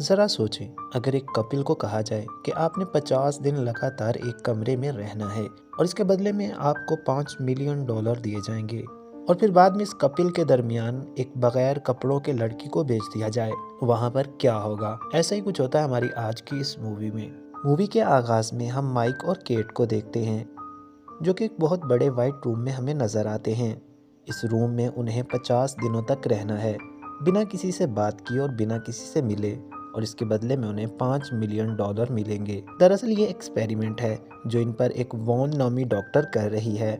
ज़रा सोचें, अगर एक कपिल को कहा जाए कि आपने 50 दिन लगातार एक कमरे में रहना है और इसके बदले में आपको $5 मिलियन दिए जाएंगे, और फिर बाद में इस कपिल के दरमियान एक बगैर कपड़ों के लड़की को भेज दिया जाए, वहाँ पर क्या होगा? ऐसा ही कुछ होता है हमारी आज की इस मूवी में। मूवी के आगाज़ में हम माइक और केट को देखते हैं, जो कि एक बहुत बड़े वाइट रूम में हमें नज़र आते हैं। इस रूम में उन्हें 50 दिनों तक रहना है, बिना किसी से बात किए और बिना किसी से मिले, और इसके बदले में उन्हें $5 मिलियन मिलेंगे। दरअसल ये एक्सपेरिमेंट है जो इन पर एक वॉन नामी डॉक्टर कर रही है।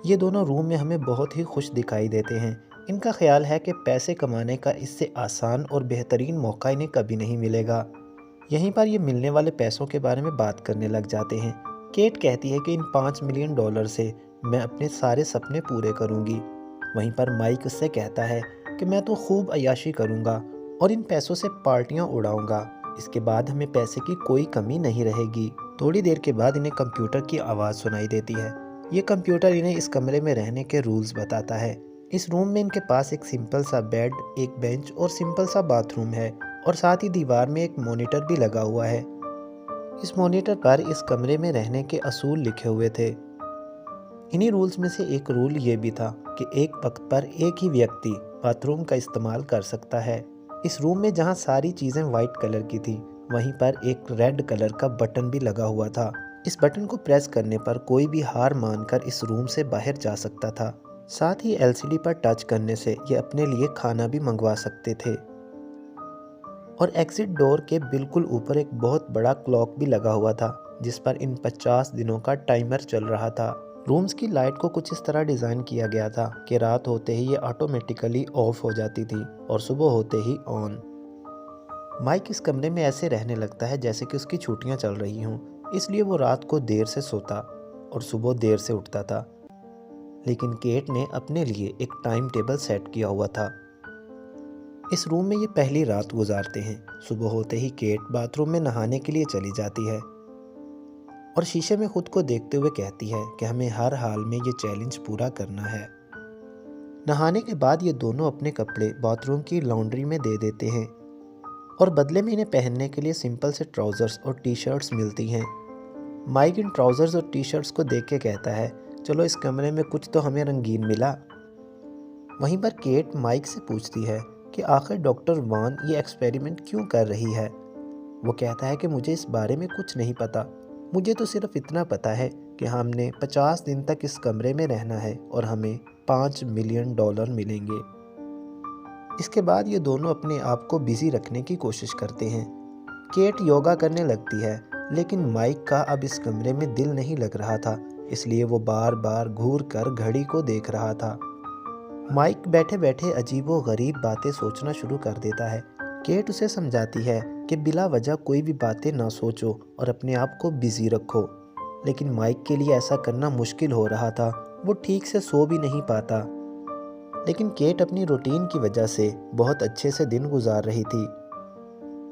ये दोनों रूम में हमें बहुत ही खुश दिखाई देते हैं। इनका ख्याल है कि पैसे कमाने का इससे आसान और बेहतरीन मौका इन्हें कभी नहीं मिलेगा। यहीं पर ये मिलने वाले पैसों के बारे में बात करने लग जाते हैं। केट कहती है कि इन $5 मिलियन से मैं अपने सारे सपने पूरे करूंगी। वहीं पर माइक उससे कहता है कि मैं तो खूब अय्याशी करूंगा और इन पैसों से पार्टियां उड़ाऊंगा। इसके बाद हमें पैसे की कोई कमी नहीं रहेगी। थोड़ी देर के बाद इन्हें कंप्यूटर की आवाज़ सुनाई देती है। ये कंप्यूटर इन्हें इस कमरे में रहने के रूल्स बताता है। इस रूम में इनके पास एक सिंपल सा बेड, एक बेंच और सिंपल सा बाथरूम है, और साथ ही दीवार में एक मॉनिटर भी लगा हुआ है। इस मॉनिटर पर इस कमरे में रहने के असूल लिखे हुए थे। इन्हीं रूल्स में से एक रूल ये भी था कि एक वक्त पर एक ही व्यक्ति बाथरूम का इस्तेमाल कर सकता है। इस रूम में जहाँ सारी चीज़ें वाइट कलर की थी, वहीं पर एक रेड कलर का बटन भी लगा हुआ था। इस बटन को प्रेस करने पर कोई भी हार मानकर इस रूम से बाहर जा सकता था। साथ ही एलसीडी पर टच करने से ये अपने लिए खाना भी मंगवा सकते थे। और एग्जिट डोर के बिल्कुल ऊपर एक बहुत बड़ा क्लॉक भी लगा हुआ था, जिस पर इन 50 दिनों का टाइमर चल रहा था। रूम्स की लाइट को कुछ इस तरह डिज़ाइन किया गया था कि रात होते ही ये ऑटोमेटिकली ऑफ हो जाती थी और सुबह होते ही ऑन। माइक इस कमरे में ऐसे रहने लगता है जैसे कि उसकी छुट्टियां चल रही हों, इसलिए वो रात को देर से सोता और सुबह देर से उठता था। लेकिन केट ने अपने लिए एक टाइम टेबल सेट किया हुआ था। इस रूम में ये पहली रात गुजारते हैं। सुबह होते ही केट बाथरूम में नहाने के लिए चली जाती है और शीशे में खुद को देखते हुए कहती है कि हमें हर हाल में ये चैलेंज पूरा करना है। नहाने के बाद ये दोनों अपने कपड़े बाथरूम की लॉन्ड्री में दे देते हैं और बदले में इन्हें पहनने के लिए सिंपल से ट्राउज़र्स और टी शर्ट्स मिलती हैं। माइक इन ट्राउज़र्स और टी शर्ट्स को देख के कहता है, चलो इस कमरे में कुछ तो हमें रंगीन मिला। वहीं पर केट माइक से पूछती है कि आखिर डॉक्टर वान ये एक्सपेरिमेंट क्यों कर रही है। वो कहता है कि मुझे इस बारे में कुछ नहीं पता, मुझे तो सिर्फ इतना पता है कि हमने 50 दिन तक इस कमरे में रहना है और हमें $5 मिलियन मिलेंगे। इसके बाद ये दोनों अपने आप को बिजी रखने की कोशिश करते हैं। केट योगा करने लगती है, लेकिन माइक का अब इस कमरे में दिल नहीं लग रहा था, इसलिए वो बार बार घूर कर घड़ी को देख रहा था। माइक बैठे बैठे अजीबो गरीब बातें सोचना शुरू कर देता है। केट उसे समझाती है कि बिला वजह कोई भी बातें ना सोचो और अपने आप को बिजी रखो, लेकिन माइक के लिए ऐसा करना मुश्किल हो रहा था। वो ठीक से सो भी नहीं पाता। लेकिन केट अपनी रूटीन की वजह से बहुत अच्छे से दिन गुजार रही थी।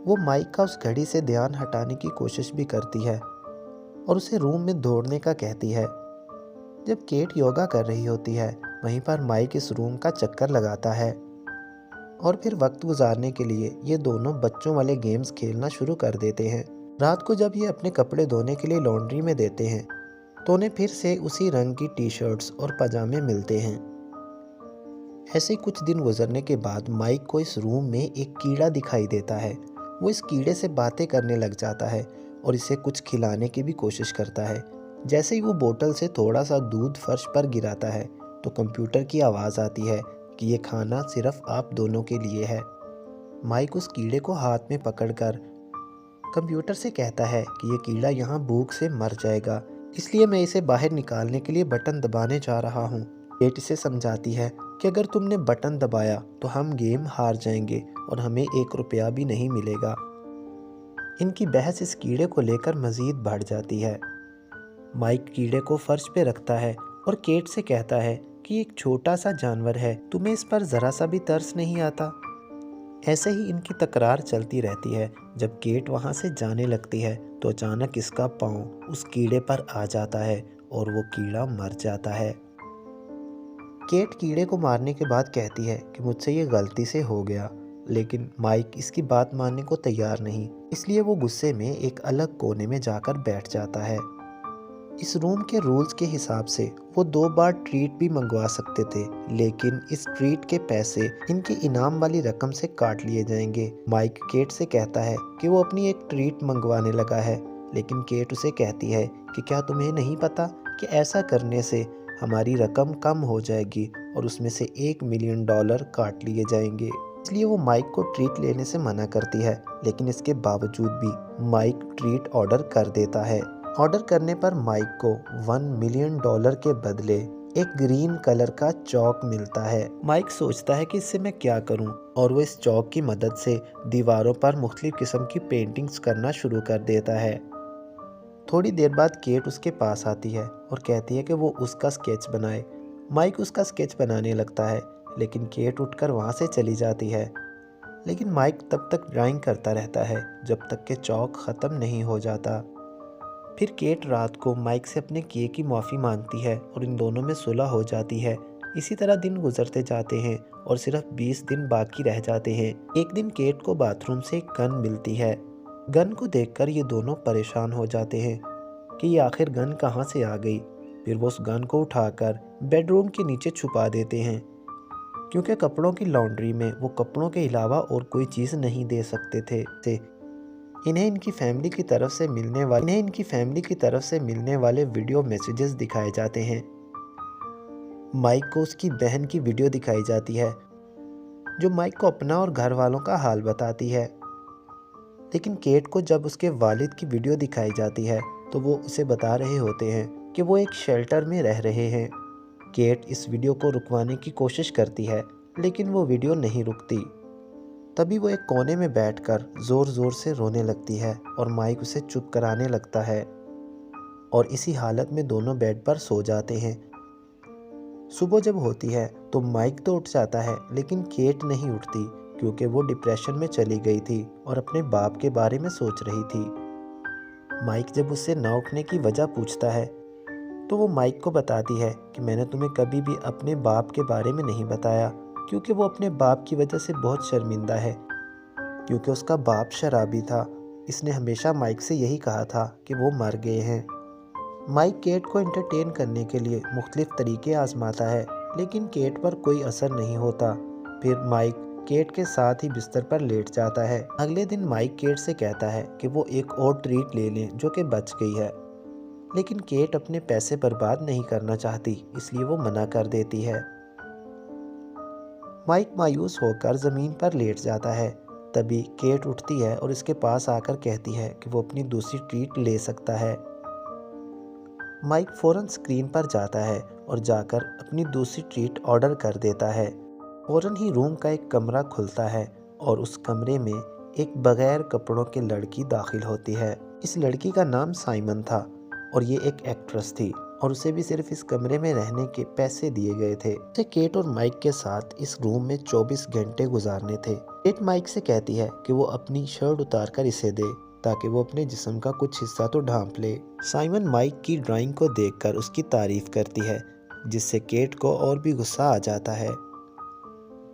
वो माइक का उस घड़ी से ध्यान हटाने की कोशिश भी करती है और उसे रूम में दौड़ने का कहती है। जब केट योगा कर रही होती है, वहीं पर माइक इस रूम का चक्कर लगाता है और फिर वक्त गुजारने के लिए ये दोनों बच्चों वाले गेम्स खेलना शुरू कर देते हैं। रात को जब ये अपने कपड़े धोने के लिए लॉन्ड्री में देते हैं, तो उन्हें फिर से उसी रंग की टी शर्ट्स और पजामे मिलते हैं। ऐसे ही कुछ दिन गुजरने के बाद माइक को इस रूम में एक कीड़ा दिखाई देता है। वो इस कीड़े से बातें करने लग जाता है और इसे कुछ खिलाने की भी कोशिश करता है। जैसे ही वो बोतल से थोड़ा सा दूध फर्श पर गिराता है, तो कंप्यूटर की आवाज़ आती है कि ये खाना सिर्फ आप दोनों के लिए है। माइक उस कीड़े को हाथ में पकड़कर कंप्यूटर से कहता है कि ये कीड़ा यहाँ भूख से मर जाएगा, इसलिए मैं इसे बाहर निकालने के लिए बटन दबाने जा रहा हूँ। केट इसे समझाती है कि अगर तुमने बटन दबाया तो हम गेम हार जाएंगे और हमें $1 भी नहीं मिलेगा। इनकी बहस इस कीड़े को लेकर मज़ीद बढ़ जाती है। माइक कीड़े को फर्श पे रखता है और केट से कहता है कि एक छोटा सा जानवर है, तुम्हें इस पर ज़रा सा भी तरस नहीं आता। ऐसे ही इनकी तकरार चलती रहती है। जब केट वहाँ से जाने लगती है, तो अचानक इसका पाँव उस कीड़े पर आ जाता है और वो कीड़ा मर जाता है। केट कीड़े को मारने के बाद कहती है कि मुझसे ये गलती से हो गया, लेकिन माइक इसकी बात मानने को तैयार नहीं, इसलिए वो गुस्से में एक अलग कोने में जाकर बैठ जाता है। इस रूम के रूल्स के हिसाब से वो 2 बार ट्रीट भी मंगवा सकते थे, लेकिन इस ट्रीट के पैसे इनकी इनाम वाली रकम से काट लिए जाएंगे। माइक केट से कहता है कि वो अपनी एक ट्रीट मंगवाने लगा है, लेकिन केट उसे कहती है कि क्या तुम्हें नहीं पता कि ऐसा करने से हमारी रकम कम हो जाएगी और उसमें से $1 मिलियन काट लिए जाएंगे। इसलिए वो माइक को ट्रीट लेने से मना करती है, लेकिन इसके बावजूद भी माइक ट्रीट ऑर्डर कर देता है। ऑर्डर करने पर माइक को $1 मिलियन के बदले एक ग्रीन कलर का चौक मिलता है। माइक सोचता है कि इससे मैं क्या करूं, और वो इस चौक की मदद से दीवारों पर मुख्तलिफ किस्म की पेंटिंग्स करना शुरू कर देता है। थोड़ी देर बाद केट उसके पास आती है और कहती है कि वो उसका स्केच बनाए। माइक उसका स्केच बनाने लगता है, लेकिन केट उठकर वहाँ से चली जाती है। लेकिन माइक तब तक ड्राइंग करता रहता है जब तक कि चौक ख़त्म नहीं हो जाता। फिर केट रात को माइक से अपने किए की माफ़ी मांगती है और इन दोनों में सुलह हो जाती है। इसी तरह दिन गुजरते जाते हैं और सिर्फ 20 दिन बाकी रह जाते हैं। एक दिन केट को बाथरूम से एक गन मिलती है। गन को देखकर ये दोनों परेशान हो जाते हैं कि ये आखिर गन कहाँ से आ गई। फिर वो उस गन को उठाकर बेडरूम के नीचे छुपा देते हैं, क्योंकि कपड़ों की लॉन्ड्री में वो कपड़ों के अलावा और कोई चीज़ नहीं दे सकते थे। इन्हें इनकी फैमिली की तरफ से मिलने वाले वीडियो मैसेजेस दिखाए जाते हैं। माइक को उसकी बहन की वीडियो दिखाई जाती है, जो माइक को अपना और घर वालों का हाल बताती है। लेकिन केट को जब उसके वालिद की वीडियो दिखाई जाती है तो वो उसे बता रहे होते हैं कि वो एक शेल्टर में रह रहे हैं। केट इस वीडियो को रुकवाने की कोशिश करती है, लेकिन वो वीडियो नहीं रुकती। तभी वो एक कोने में बैठकर ज़ोर ज़ोर से रोने लगती है और माइक उसे चुप कराने लगता है, और इसी हालत में दोनों बेड पर सो जाते हैं। सुबह जब होती है तो माइक तो उठ जाता है, लेकिन केट नहीं उठती, क्योंकि वो डिप्रेशन में चली गई थी और अपने बाप के बारे में सोच रही थी। माइक जब उससे ना उठने की वजह पूछता है तो वो माइक को बताती है कि मैंने तुम्हें कभी भी अपने बाप के बारे में नहीं बताया, क्योंकि वो अपने बाप की वजह से बहुत शर्मिंदा है, क्योंकि उसका बाप शराबी था। इसने हमेशा माइक से यही कहा था कि वो मर गए हैं। माइक केट को एंटरटेन करने के लिए मुख्तलिफ तरीके आजमाता है, लेकिन केट पर कोई असर नहीं होता। फिर माइक केट के साथ ही बिस्तर पर लेट जाता है। अगले दिन माइक केट से कहता है कि वो एक और ट्रीट ले लें जो कि बच गई है, लेकिन केट अपने पैसे बर्बाद नहीं करना चाहती, इसलिए वो मना कर देती है। माइक मायूस होकर ज़मीन पर लेट जाता है। तभी केट उठती है और इसके पास आकर कहती है कि वो अपनी दूसरी ट्रीट ले सकता है। माइक फ़ौरन स्क्रीन पर जाता है और जाकर अपनी दूसरी ट्रीट ऑर्डर कर देता है। फ़ौरन ही रूम का एक कमरा खुलता है और उस कमरे में एक बगैर कपड़ों की लड़की दाखिल होती है। इस लड़की का नाम साइमन था और ये एक एक्ट्रेस थी, और उसे भी सिर्फ इस कमरे में रहने के पैसे दिए गए थे। उसे केट और माइक के साथ इस रूम में 24 घंटे गुजारने थे। केट माइक से कहती है कि वो अपनी शर्ट उतारकर इसे दे, ताकि वो अपने जिस्म का कुछ हिस्सा तो ढांप ले। साइमन माइक की ड्राइंग को देखकर उसकी तारीफ करती है, जिससे केट को और भी गुस्सा आ जाता है।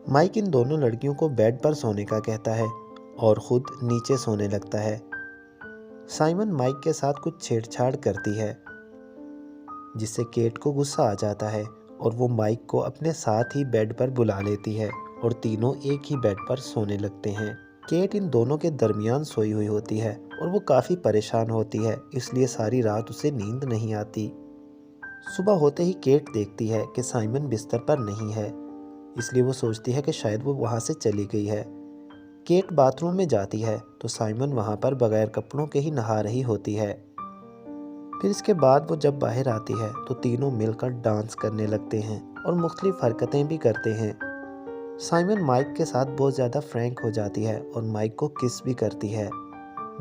माइक इन दोनों लड़कियों को बेड पर सोने का कहता है और खुद नीचे सोने लगता है। साइमन माइक के साथ कुछ छेड़छाड़ करती है, जिससे केट को गुस्सा आ जाता है और वो माइक को अपने साथ ही बेड पर बुला लेती है और तीनों एक ही बेड पर सोने लगते हैं। केट इन दोनों के दरमियान सोई हुई होती है और वो काफ़ी परेशान होती है, इसलिए सारी रात उसे नींद नहीं आती। सुबह होते ही केट देखती है कि साइमन बिस्तर पर नहीं है, इसलिए वो सोचती है कि शायद वो वहाँ से चली गई है। केट बाथरूम में जाती है तो साइमन वहाँ पर बगैर कपड़ों के ही नहा रही होती है। फिर इसके बाद वो जब बाहर आती है तो तीनों मिलकर डांस करने लगते हैं और मुख्तलिफ हरकतें भी करते हैं। साइमन माइक के साथ बहुत ज़्यादा फ्रैंक हो जाती है और माइक को किस भी करती है,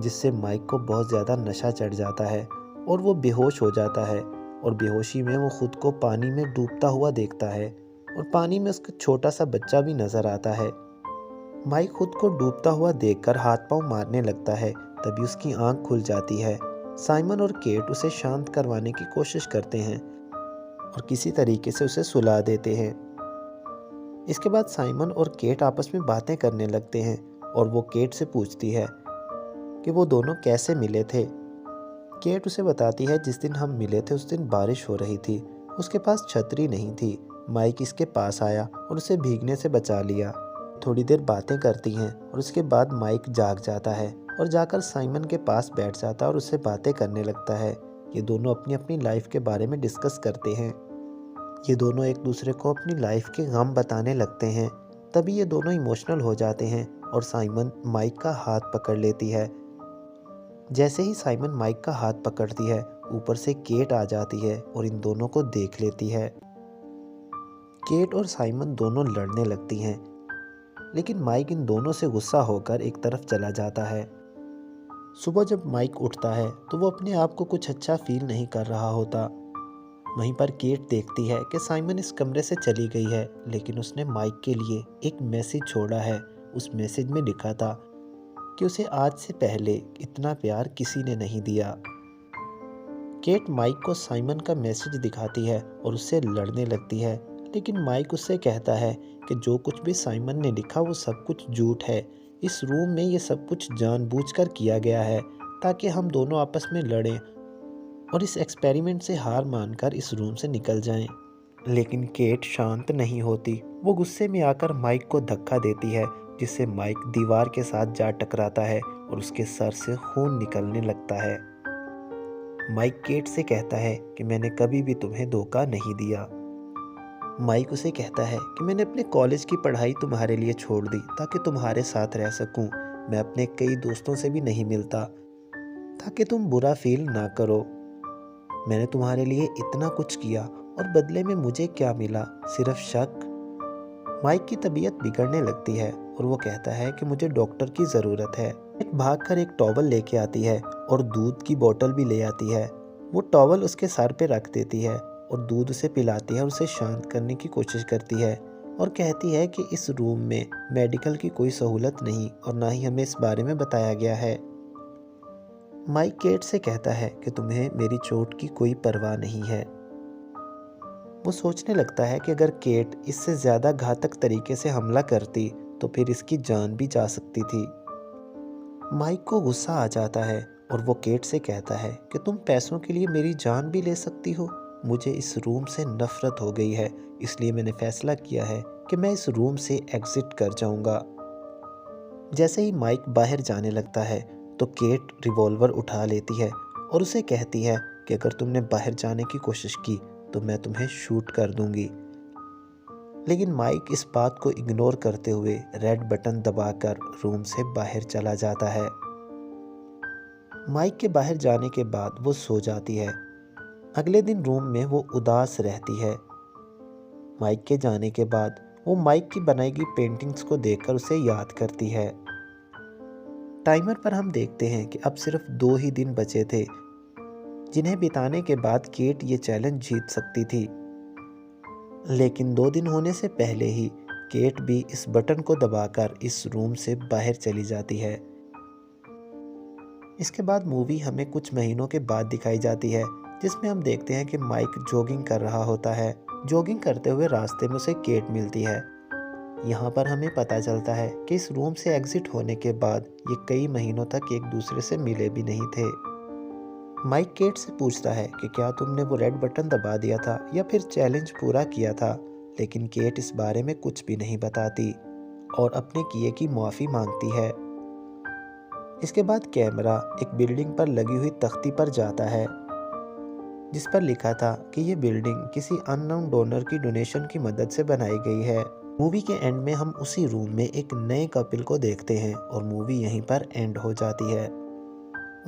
जिससे माइक को बहुत ज़्यादा नशा चढ़ जाता है और वो बेहोश हो जाता है, और बेहोशी में वो खुद को पानी में डूबता हुआ देखता है और पानी में उसका छोटा सा बच्चा भी नज़र आता है। माइक खुद को डूबता हुआ देखकर हाथ पांव मारने लगता है, तभी उसकी आंख खुल जाती है। साइमन और केट उसे शांत करवाने की कोशिश करते हैं और किसी तरीके से उसे सुला देते हैं। इसके बाद साइमन और केट आपस में बातें करने लगते हैं और वो केट से पूछती है कि वो दोनों कैसे मिले थे। केट उसे बताती है जिस दिन हम मिले थे उस दिन बारिश हो रही थी, उसके पास छतरी नहीं थी। माइक इसके पास आया और उसे भीगने से बचा लिया। थोड़ी देर बातें करती हैं और उसके बाद माइक जाग जाता है और जाकर साइमन के पास बैठ जाता है और उससे बातें करने लगता है। ये दोनों अपनी अपनी लाइफ के बारे में डिस्कस करते हैं। ये दोनों एक दूसरे को अपनी लाइफ के गम बताने लगते हैं। तभी ये दोनों इमोशनल हो जाते हैं और साइमन माइक का हाथ पकड़ लेती है। जैसे ही साइमन माइक का हाथ पकड़ती है, ऊपर से केट आ जाती है और इन दोनों को देख लेती है। केट और साइमन दोनों लड़ने लगती हैं, लेकिन माइक इन दोनों से गुस्सा होकर एक तरफ चला जाता है। सुबह जब माइक उठता है तो वो अपने आप को कुछ अच्छा फील नहीं कर रहा होता। वहीं पर केट देखती है कि साइमन इस कमरे से चली गई है, लेकिन उसने माइक के लिए एक मैसेज छोड़ा है। उस मैसेज में लिखा था कि उसे आज से पहले इतना प्यार किसी ने नहीं दिया। केट माइक को साइमन का मैसेज दिखाती है और उससे लड़ने लगती है, लेकिन माइक उससे कहता है कि जो कुछ भी साइमन ने लिखा वो सब कुछ झूठ है। इस रूम में ये सब कुछ जानबूझकर किया गया है ताकि हम दोनों आपस में लड़ें और इस एक्सपेरिमेंट से हार मानकर इस रूम से निकल जाएं। लेकिन केट शांत नहीं होती। वो गुस्से में आकर माइक को धक्का देती है, जिससे माइक दीवार के साथ जा टकराता है और उसके सर से खून निकलने लगता है। माइक केट से कहता है कि मैंने कभी भी तुम्हें धोखा नहीं दिया। माइक उसे कहता है कि मैंने अपने कॉलेज की पढ़ाई तुम्हारे लिए छोड़ दी ताकि तुम्हारे साथ रह सकूं। मैं अपने कई दोस्तों से भी नहीं मिलता ताकि तुम बुरा फील ना करो। मैंने तुम्हारे लिए इतना कुछ किया और बदले में मुझे क्या मिला? सिर्फ शक। माइक की तबीयत बिगड़ने लगती है और वो कहता है कि मुझे डॉक्टर की ज़रूरत है। एक भागकर एक टॉवल लेके आती है और दूध की बोतल भी ले आती है। वो टॉवल उसके सर पे रख देती है और दूध उसे पिलाती है और उसे शांत करने की कोशिश करती है और कहती है कि इस रूम में मेडिकल की कोई सहूलत नहीं और ना ही हमें इस बारे में बताया गया है। माइक केट से कहता है कि तुम्हें मेरी चोट की कोई परवाह नहीं है। वो सोचने लगता है कि अगर केट इससे ज़्यादा घातक तरीके से हमला करती तो फिर इसकी जान भी जा सकती थी। माइक को गुस्सा आ जाता है और वो केट से कहता है कि तुम पैसों के लिए मेरी जान भी ले सकती हो। मुझे इस रूम से नफरत हो गई है, इसलिए मैंने फैसला किया है कि मैं इस रूम से एग्जिट कर जाऊंगा। जैसे ही माइक बाहर जाने लगता है तो केट रिवॉल्वर उठा लेती है और उसे कहती है कि अगर तुमने बाहर जाने की कोशिश की तो मैं तुम्हें शूट कर दूंगी। लेकिन माइक इस बात को इग्नोर करते हुए रेड बटन दबाकर रूम से बाहर चला जाता है। माइक के बाहर जाने के बाद वो सो जाती है। अगले दिन रूम में वो उदास रहती है। माइक के जाने के बाद वो माइक की बनाई गई पेंटिंग्स को देखकर उसे याद करती है। टाइमर पर हम देखते हैं कि अब सिर्फ 2 ही दिन बचे थे, जिन्हें बिताने के बाद केट ये चैलेंज जीत सकती थी। लेकिन 2 दिन होने से पहले ही केट भी इस बटन को दबाकर इस रूम से बाहर चली जाती है। इसके बाद मूवी हमें कुछ महीनों के बाद दिखाई जाती है, जिसमें हम देखते हैं कि माइक जॉगिंग कर रहा होता है। जॉगिंग करते हुए रास्ते में उसे केट मिलती है। यहाँ पर हमें पता चलता है कि इस रूम से एग्जिट होने के बाद ये कई महीनों तक एक दूसरे से मिले भी नहीं थे। माइक केट से पूछता है कि क्या तुमने वो रेड बटन दबा दिया था या फिर चैलेंज पूरा किया था, लेकिन केट इस बारे में कुछ भी नहीं बताती और अपने किए की माफ़ी मांगती है। इसके बाद कैमरा एक बिल्डिंग पर लगी हुई तख्ती पर जाता है, जिस पर लिखा था कि ये बिल्डिंग किसी अननोन डोनर की डोनेशन की मदद से बनाई गई है। मूवी के एंड में हम उसी रूम में एक नए कपल को देखते हैं और मूवी यहीं पर एंड हो जाती है।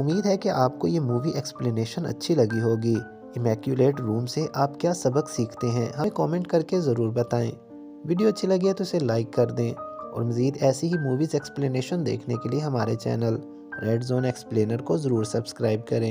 उम्मीद है कि आपको ये मूवी एक्सप्लेनेशन अच्छी लगी होगी। इमैक्युलेट रूम से आप क्या सबक सीखते हैं हमें कमेंट करके ज़रूर बताएं। वीडियो अच्छी लगी है तो इसे लाइक कर दें और मज़ीद ऐसी ही मूवीज़ एक्सप्लेनेशन देखने के लिए हमारे चैनल रेड जोन एक्सप्लेनर को ज़रूर सब्सक्राइब करें।